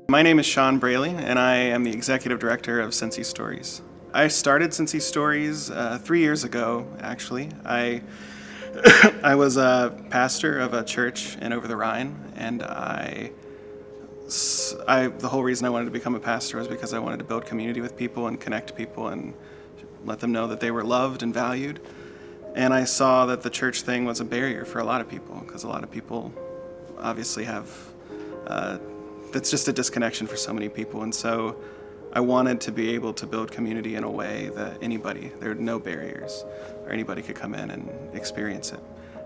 My name is Sean Braley, and I am the executive director of Cincy Stories. I started Cincy Stories 3 years ago, actually. I was a pastor of a church in Over the Rhine, and the whole reason I wanted to become a pastor was because I wanted to build community with people and connect people and let them know that they were loved and valued. And I saw that the church thing was a barrier for a lot of people, because a lot of people obviously have that's just a disconnection for so many people. And so I wanted to be able to build community in a way that there are no barriers, or anybody could come in and experience it.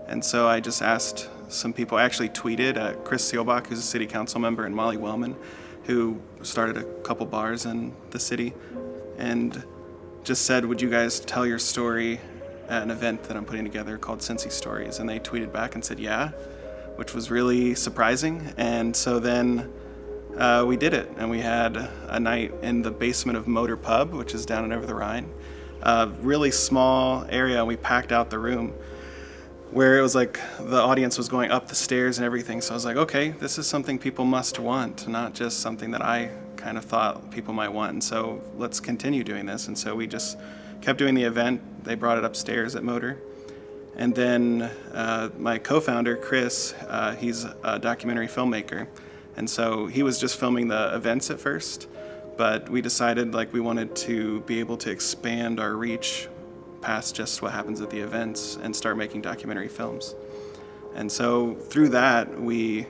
And so I just asked some people. I actually tweeted at Chris Seelbach, who's a city council member, and Molly Wellman, who started a couple bars in the city, and just said, would you guys tell your story at an event that I'm putting together called Cincy Stories? And they tweeted back and said, yeah, which was really surprising. And so then we did it, and we had a night in the basement of Motor Pub, which is down and Over the Rhine. A really small area, and we packed out the room where it was like the audience was going up the stairs and everything. So I was like, okay, this is something people must want, not just something that I kind of thought people might want. And so let's continue doing this. And so we just kept doing the event. They brought it upstairs at Motor. And then my co-founder, Chris, he's a documentary filmmaker. And so he was just filming the events at first, but we decided we wanted to be able to expand our reach past just what happens at the events and start making documentary films. And so through that, we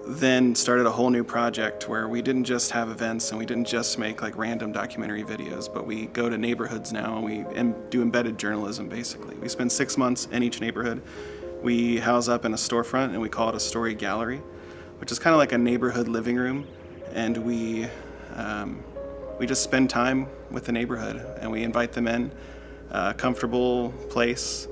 then started a whole new project where we didn't just have events and we didn't just make random documentary videos, but we go to neighborhoods now and we do embedded journalism, basically. We spend 6 months in each neighborhood. We house up in a storefront and we call it a story gallery, which is kind of like a neighborhood living room. And we just spend time with the neighborhood and we invite them in, a comfortable place,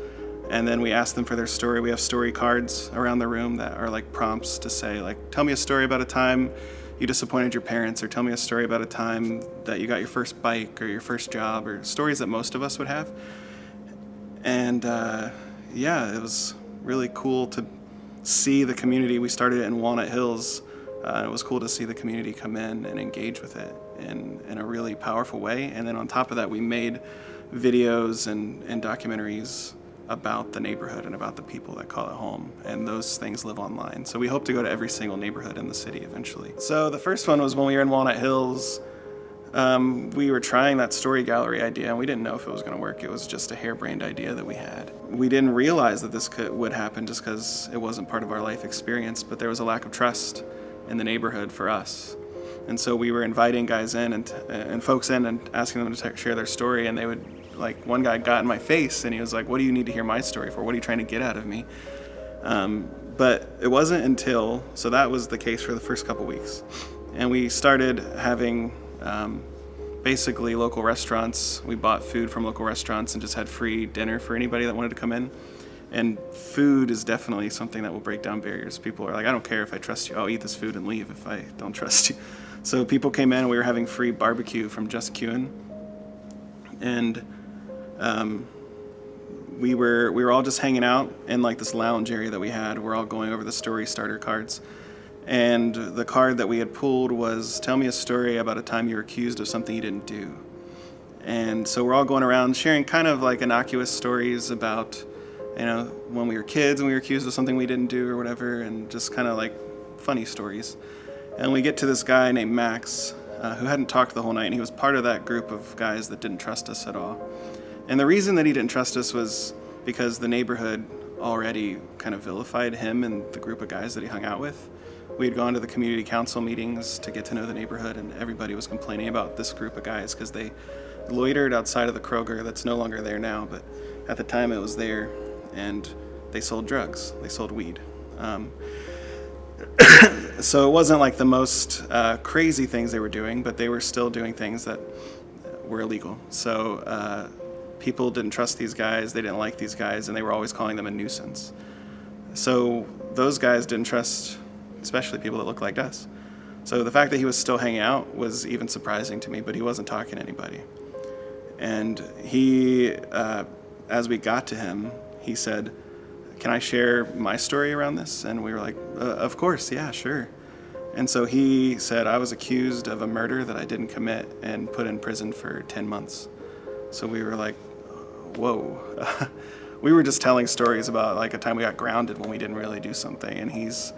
and then we ask them for their story. We have story cards around the room that are prompts to say, tell me a story about a time you disappointed your parents, or tell me a story about a time that you got your first bike or your first job, or stories that most of us would have. And it was really cool to see the community. We started it in Walnut Hills. It was cool to see the community come in and engage with it in a really powerful way. And then on top of that, we made videos and documentaries about the neighborhood and about the people that call it home. And those things live online. So we hope to go to every single neighborhood in the city eventually. So the first one was when we were in Walnut Hills. We were trying that story gallery idea, and we didn't know if it was going to work. It was just a harebrained idea that we had. We didn't realize that this would happen just because it wasn't part of our life experience, but there was a lack of trust in the neighborhood for us. And so we were inviting guys in and folks in and asking them to share their story, and they would, one guy got in my face and he was like, what do you need to hear my story for? What are you trying to get out of me? But it wasn't until, so that was the case for the first couple weeks. And we started having basically local restaurants. We bought food from local restaurants and just had free dinner for anybody that wanted to come in. And food is definitely something that will break down barriers. People are like, I don't care if I trust you. I'll eat this food and leave if I don't trust you. So people came in and we were having free barbecue from Just Queuin'. And we were all just hanging out in this lounge area that we had. We're all going over the story starter cards. And the card that we had pulled was, tell me a story about a time you were accused of something you didn't do. And so we're all going around sharing kind of innocuous stories about, when we were kids and we were accused of something we didn't do or whatever, and just kind of funny stories. And we get to this guy named Max, who hadn't talked the whole night, and he was part of that group of guys that didn't trust us at all. And the reason that he didn't trust us was because the neighborhood already kind of vilified him and the group of guys that he hung out with. We had gone to the community council meetings to get to know the neighborhood, and everybody was complaining about this group of guys because they loitered outside of the Kroger that's no longer there now, but at the time it was there, and they sold drugs. They sold weed. So it wasn't the most crazy things they were doing, but they were still doing things that were illegal. So people didn't trust these guys, they didn't like these guys, and they were always calling them a nuisance. So those guys didn't trust especially people that look like us. So the fact that he was still hanging out was even surprising to me, but he wasn't talking to anybody. And he, as we got to him, he said, can I share my story around this? And we were like, of course, yeah, sure. And so he said, I was accused of a murder that I didn't commit and put in prison for 10 months. So we were like, whoa. We were just telling stories about like a time we got grounded when we didn't really do something. And he's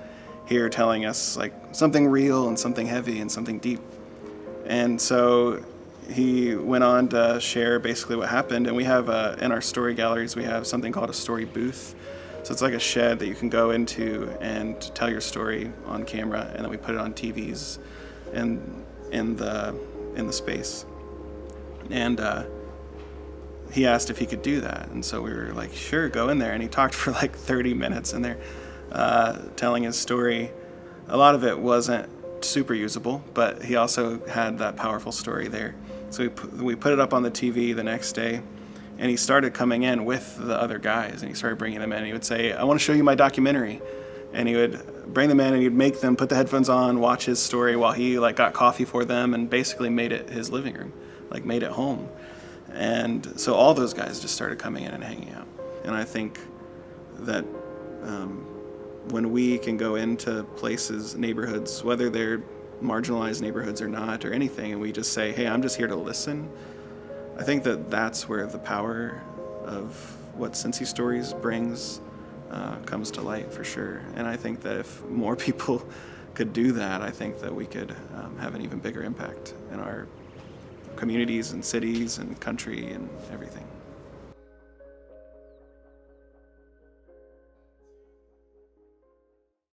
here telling us like something real and something heavy and something deep. And so he went on to share basically what happened. And we have, in our story galleries, we have something called a story booth. So it's like a shed that you can go into and tell your story on camera, and then we put it on TVs in the space. And he asked if he could do that, and so we were like, sure, go in there. And he talked for like 30 minutes in there, telling his story. A lot of it wasn't super usable, but he also had that powerful story there. So we put it up on the TV the next day. And he started coming in with the other guys, and he started bringing them in. He would say, I want to show you my documentary. And he would bring them in, and he'd make them put the headphones on, watch his story while he like got coffee for them, and basically made it his living room, like made it home. And so all those guys just started coming in and hanging out. And I think that when we can go into places, neighborhoods, whether they're marginalized neighborhoods or not, or anything, and we just say, hey, I'm just here to listen, I think that that's where the power of what Cincy Stories brings comes to light for sure. And I think that if more people could do that, I think that we could have an even bigger impact in our communities and cities and country and everything.